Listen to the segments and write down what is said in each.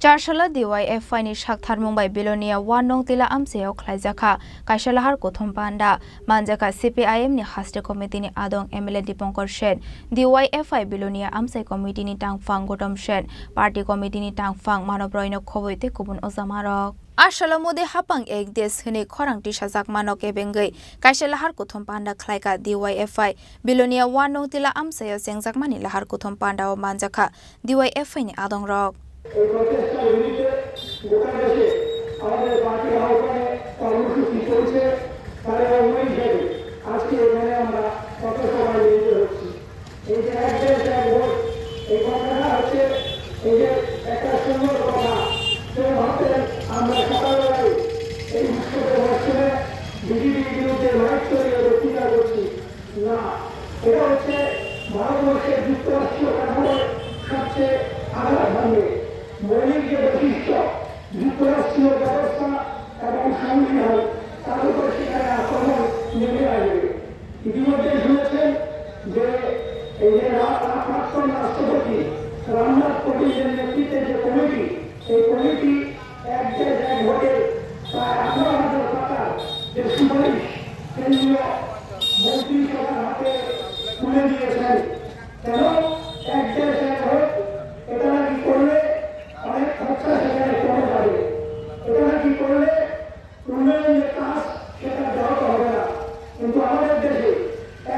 Chasalo DYFI ni Saktharmung by Belonia Wanong Tilla Amchaio Khlaijakha Kaisa Lahar Kuthum Panda Manjaka CPIM ni Haste Committee ni Adong MLA Dipankar Shen DYFI Belonia Amchaio Committee ni Tangfang Gotom Shen Party Committee ni Tangfang Manoproino Khoboite Kubun Ozamarok Asalo mode hapang ek des hune Khorang tisajak manok ebengai Kaisa Lahar Kuthum Panda Khlaika DYFI Belonia Wanong Tilla Amchaio sengjak mani Lahar Kuthum Panda o Manjaka DYFI ni Adong Rok এই প্রচেষ্টার বিরুদ্ধে গোটা দেশে আমাদের পার্টির আহ্বানে কর্মসূচি চলছে তার অঙ্গ হিসেবে আজকে এখানে আমরা পথসভায় মিলিত হচ্ছি এই যে এক দেশ এক ভোট এই কথাটা হচ্ছে এই যে একটা সুন্দর কথা কেউ ভাবতেন আমরা সকালবেলায় এই বিশ্বকে বর্ষণে বিজেপির বিরুদ্ধে মাইক তৈরি বক্তৃতা করছি না এটা হচ্ছে ভারতবর্ষের যুক্তরাষ্ট্রীয় কাঠামোর সবচেয়ে আঘাত ভাঙে মৌলিক যে বৈশিষ্ট্য যুক্তরাষ্ট্রীয় ব্যবস্থা এবং সংবিধান তার উপর সেখানে আক্রমণ নেমে আসবে ইতিমধ্যে শুনেছেন যে এই যে প্রাক্তন রাষ্ট্রপতি রামনাথ কোবিন্দের নেতৃত্বে যে কমিটি এই কমিটি এক দেশ এক ভোটের প্রায় 18,000 টাকার যে সুপারিশ কেন্দ্রীয় মন্ত্রিসভার হাতে তুলে দিয়েছেন কেন এক দেশ এক ভোট এটা নাকি করলে অনেক খরচা সেখানে কমে যাবে এটা নাকি করলে উন্নয়ন যে কাজ সেটা ব্যাহত হবে না কিন্তু আমাদের দেশে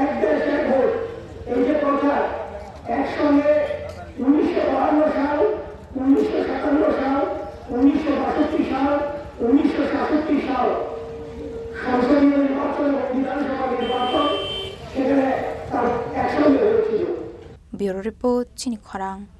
এক দেশ এক ভোট এই যে কথা একসঙ্গে 1952 সাল 1957 সাল 1962 সাল 1967 সাল সংসদীয় নির্বাচন এবং বিধানসভা নির্বাচন সেখানে তার একসঙ্গে হয়েছিল। Bureau Report, Chini Khorang.